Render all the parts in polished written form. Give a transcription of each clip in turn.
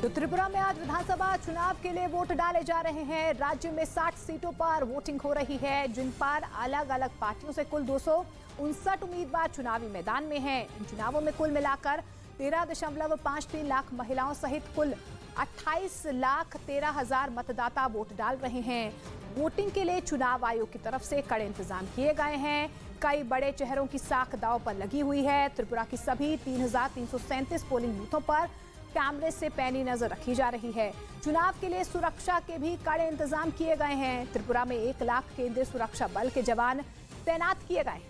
तो त्रिपुरा में आज विधानसभा चुनाव के लिए वोट डाले जा रहे हैं। राज्य में 60 सीटों पर वोटिंग हो रही है, जिन पर अलग अलग पार्टियों से कुल 259 उम्मीदवार चुनावी मैदान में हैं। इन चुनावों में कुल मिलाकर 13.53 लाख महिलाओं सहित कुल 28,13,000 मतदाता वोट डाल रहे हैं। वोटिंग के लिए चुनाव आयोग की तरफ से कड़े इंतजाम किए गए हैं। कई बड़े चेहरों की साख दांव पर लगी हुई है। त्रिपुरा की सभी 3,337 पोलिंग बूथों पर कैमरे से पैनी नजर रखी जा रही है। चुनाव के लिए सुरक्षा के भी कड़े इंतजाम किए गए हैं। त्रिपुरा में 1 लाख केंद्रीय सुरक्षा बल के जवान तैनात किए गए हैं।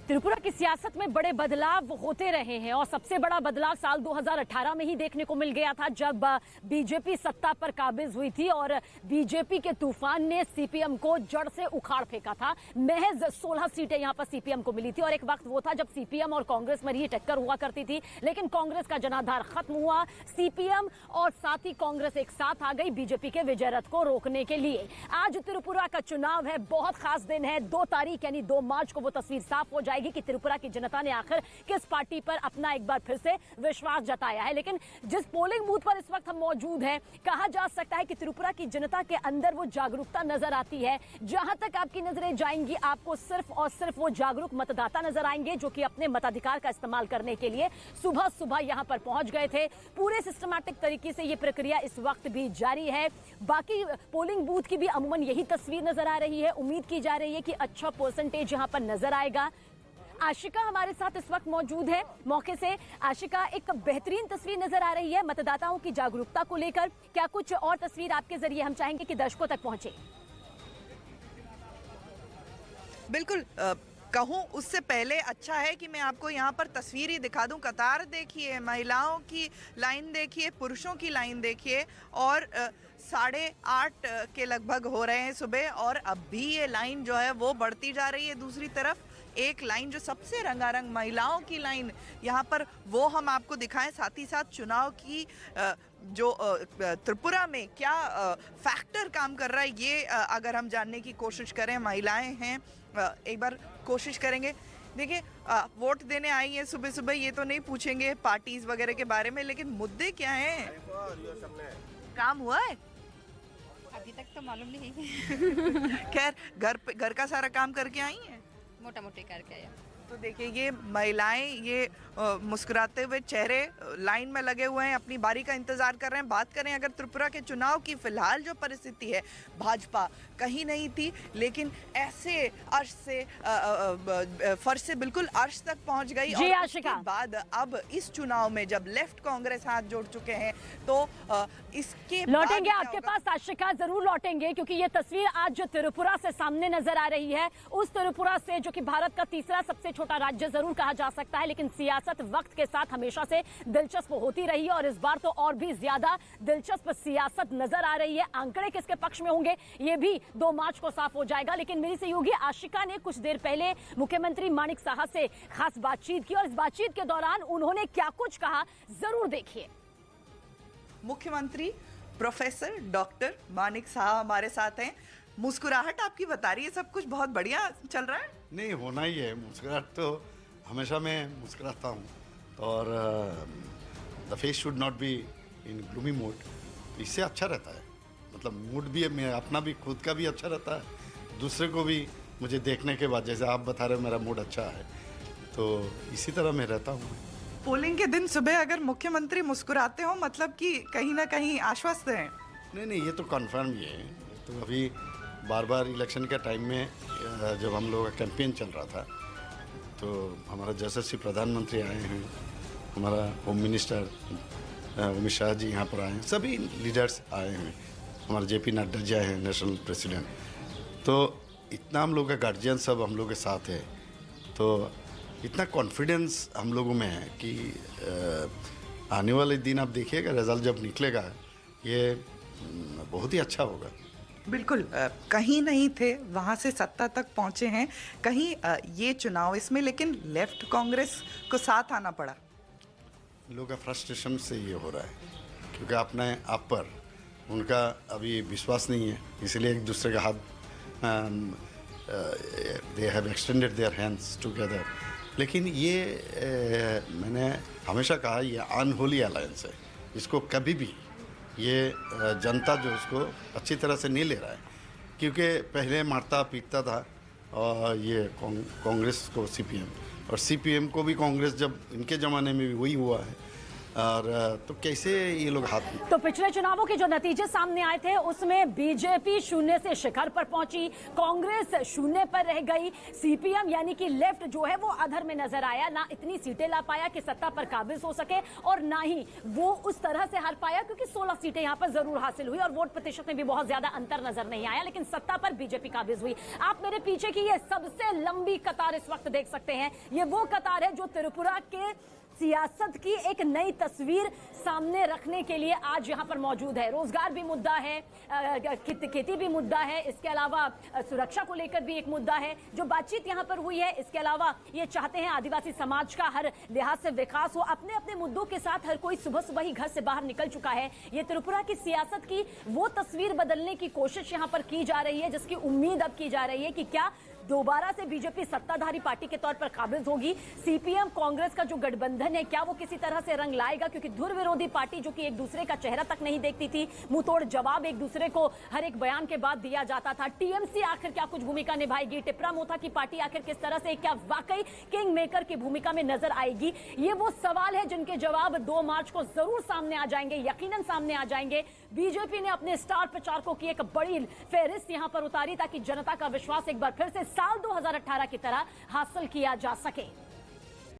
त्रिपुरा की सियासत में बड़े बदलाव होते रहे हैं और सबसे बड़ा बदलाव साल 2018 में ही देखने को मिल गया था, जब बीजेपी सत्ता पर काबिज हुई थी और बीजेपी के तूफान ने सीपीएम को जड़ से उखाड़ फेंका था। महज 16 सीटें यहां पर सीपीएम को मिली थी और एक वक्त वो था जब सीपीएम और कांग्रेस में ही टक्कर हुआ करती थी, लेकिन कांग्रेस का जनाधार खत्म हुआ। सीपीएम और साथ ही कांग्रेस एक साथ आ गई बीजेपी के विजय रथ को रोकने के लिए। आज त्रिपुरा का चुनाव है, बहुत खास दिन है। 2 तारीख यानी 2 मार्च को वो तस्वीर साफ हो जाएगी कि त्रिपुरा की जनता ने आखिर किस पार्टी पर अपना एक बार फिर से विश्वास जताया है। लेकिन जिस पोलिंग बूथ पर इस वक्त हम मौजूद हैं, कहा जा सकता है कि त्रिपुरा की जनता के अंदर वो जागरूकता नजर आती है। जहां तक आपकी नजरें जाएंगी, आपको सिर्फ और सिर्फ वो जागरूक मतदाता नजर आएंगे जो कि अपने मताधिकार का इस्तेमाल करने के लिए सुबह सुबह यहां पर पहुंच गए थे। पूरे सिस्टमैटिक तरीके से ये प्रक्रिया इस वक्त भी जारी है। बाकी पोलिंग बूथ की भी अमूमन यही तस्वीर नजर आ रही है। उम्मीद की जा रही है कि अच्छा परसेंटेज यहां पर नजर आएगा। आशिका हमारे साथ इस वक्त मौजूद है मौके से। आशिका, एक बेहतरीन तस्वीर नजर आ रही है मतदाताओं की जागरूकता को लेकर। क्या कुछ और तस्वीर आपके जरिए हम चाहेंगे कि दर्शकों तक पहुंचे? बिल्कुल, कहूँ उससे पहले अच्छा है कि मैं आपको यहाँ पर तस्वीर ही दिखा दूँ। कतार देखिए, महिलाओं की लाइन देखिए, पुरुषों की लाइन देखिए और 8:30 के लगभग हो रहे हैं सुबह और अब भी ये लाइन जो है वो बढ़ती जा रही है। दूसरी तरफ एक लाइन जो सबसे रंगारंग महिलाओं की लाइन यहाँ पर, वो हम आपको दिखाएं। साथ ही साथ चुनाव की जो त्रिपुरा में क्या फैक्टर काम कर रहा है, ये अगर हम जानने की कोशिश करें। महिलाएं हैं, एक बार कोशिश करेंगे। देखिए, वोट देने आई हैं सुबह सुबह, ये तो नहीं पूछेंगे पार्टीज वगैरह के बारे में, लेकिन मुद्दे क्या हैं? काम हुआ है? अभी तक तो मालूम नहीं। खैर, घर का सारा काम करके आई हैं? मोटा मोटी करके आया। तो देखिए, ये महिलाएं, ये मुस्कुराते हुए चेहरे लाइन में लगे हुए हैं, अपनी बारी का इंतजार कर रहे हैं। बात करें अगर त्रिपुरा के चुनाव की, फिलहाल जो परिस्थिति है, भाजपा कहीं नहीं थी, लेकिन ऐसे अर्श से फर्श से बिल्कुल अर्श तक पहुंच गई। और उसके बाद अब इस चुनाव में जब लेफ्ट कांग्रेस हाथ जोड़ चुके हैं, तो इसके लौटेंगे आपके पास आशिका, जरूर लौटेंगे, क्योंकि ये तस्वीर आज जो त्रिपुरा से सामने नजर आ रही है, उस त्रिपुरा से जो कि भारत का तीसरा सबसे छोटा राज्य जरूर कहा जा सकता है, लेकिन सियासत वक्त के साथ हमेशा से दिलचस्प होती रही है और इस बार तो और भी ज्यादा दिलचस्प सियासत नजर आ रही है। आंकड़े किसके पक्ष में होंगे ये भी 2 मार्च को साफ हो जाएगा। लेकिन मेरी सहयोगी आशिका ने कुछ देर पहले मुख्यमंत्री माणिक साहा से खास बातचीत की और इस बातचीत के दौरान उन्होंने क्या कुछ कहा, जरूर देखिए। मुख्यमंत्री प्रोफेसर डॉक्टर माणिक साहा हमारे साथ हैं। मुस्कुराहट आपकी बता रही है सब कुछ बहुत बढ़िया चल रहा है। नहीं, होना ही है। मुस्कुराहट तो हमेशा मैं मुस्कुराता हूँ और the face should not be in gloomy mood. इससे अच्छा रहता है, मतलब मूड भी है, मैं अपना भी, खुद का भी अच्छा रहता है, दूसरे को भी मुझे देखने के बाद, जैसे आप बता रहे हो मेरा मूड अच्छा है, तो इसी तरह मैं रहता हूँ। पोलिंग के दिन सुबह अगर मुख्यमंत्री मुस्कुराते हो, मतलब कि कहीं ना कहीं आश्वस्त हैं। नहीं, ये तो कन्फर्म ही है। तो अभी बार बार इलेक्शन के टाइम में जब हम लोग का कैंपेन चल रहा था, तो हमारा यशस्वी प्रधानमंत्री आए हैं, हमारा होम मिनिस्टर अमित शाह जी यहाँ पर आए हैं, सभी लीडर्स आए हैं, हमारे जेपी नड्डा जी आए हैं, नेशनल प्रेसिडेंट। तो इतना हम लोग का गार्जियन सब हम लोग के साथ है, तो इतना कॉन्फिडेंस हम लोगों में है कि आने वाले दिन आप देखिएगा, रिजल्ट जब निकलेगा ये बहुत ही अच्छा होगा। बिल्कुल, कहीं नहीं थे, वहाँ से सत्ता तक पहुँचे हैं। कहीं ये चुनाव इसमें, लेकिन लेफ्ट कांग्रेस को साथ आना पड़ा। लोगों का फ्रस्ट्रेशन से ये हो रहा है, क्योंकि अपने आप पर उनका अभी विश्वास नहीं है, इसलिए एक दूसरे का हाथ they have extended their hands together. लेकिन ये मैंने हमेशा कहा ये अनहोली अलायंस है, इसको कभी भी ये जनता जो इसको अच्छी तरह से नहीं ले रहा है, क्योंकि पहले मारता पीटता था और ये कांग्रेस को सीपीएम, और सीपीएम को भी कांग्रेस जब इनके ज़माने में भी वही हुआ है, और तो कैसे ये लोग हाथ में। तो पिछले चुनावों के जो नतीजे सामने आए थे उसमें बीजेपी शून्य से शिखर पर पहुंची, कांग्रेस शून्य पर रह गई, सीपीएम यानी कि लेफ्ट जो है वो अधर में नजर आया, ना इतनी सीटें ला पाया कि सत्ता पर काबिज हो सके और ना ही वो उस तरह से हार पाया, क्योंकि 16 सीटें यहां पर जरूर हासिल हुई और वोट प्रतिशत में भी बहुत ज्यादा अंतर नजर नहीं आया, लेकिन सत्ता पर बीजेपी काबिज हुई। आप मेरे पीछे की ये सबसे लंबी कतार इस वक्त देख सकते हैं, ये वो कतार है जो त्रिपुरा के सियासत की एक नई तस्वीर सामने रखने के लिए आज यहां पर मौजूद है। रोजगार भी मुद्दा है, खेती भी मुद्दा है, इसके अलावा सुरक्षा को लेकर भी एक मुद्दा है। जो बातचीत यहां पर हुई है, इसके अलावा ये चाहते हैं आदिवासी समाज का हर लिहाज से विकास हो। अपने अपने मुद्दों के साथ हर कोई सुबह सुबह ही घर से बाहर निकल चुका है। ये त्रिपुरा की सियासत की वो तस्वीर बदलने की कोशिश यहां पर की जा रही है, जिसकी उम्मीद अब की जा रही है कि क्या दोबारा से बीजेपी सत्ताधारी पार्टी के तौर पर काबिज होगी। सीपीएम कांग्रेस का जो गठबंधन है, क्या वो किसी तरह से रंग लाएगा, क्योंकि धुर विरोधी पार्टी जो कि एक दूसरे का चेहरा तक नहीं देखती थी, मुंह तोड़ जवाब एक दूसरे को हर एक बयान के बाद दिया जाता था। टीएमसी आखिर क्या कुछ भूमिका निभाएगी, टिपरा मोथा की पार्टी आखिर किस तरह से, क्या वाकई किंग मेकर की भूमिका में नजर आएगी, ये वो सवाल है जिनके जवाब 2 मार्च को जरूर सामने आ जाएंगे, यकीनन सामने आ जाएंगे। बीजेपी ने अपने स्टार प्रचारकों की एक बड़ी फेहरिस्त यहां पर उतारी ताकि जनता का विश्वास एक बार फिर से साल 2018 की तरह हासिल किया जा सके।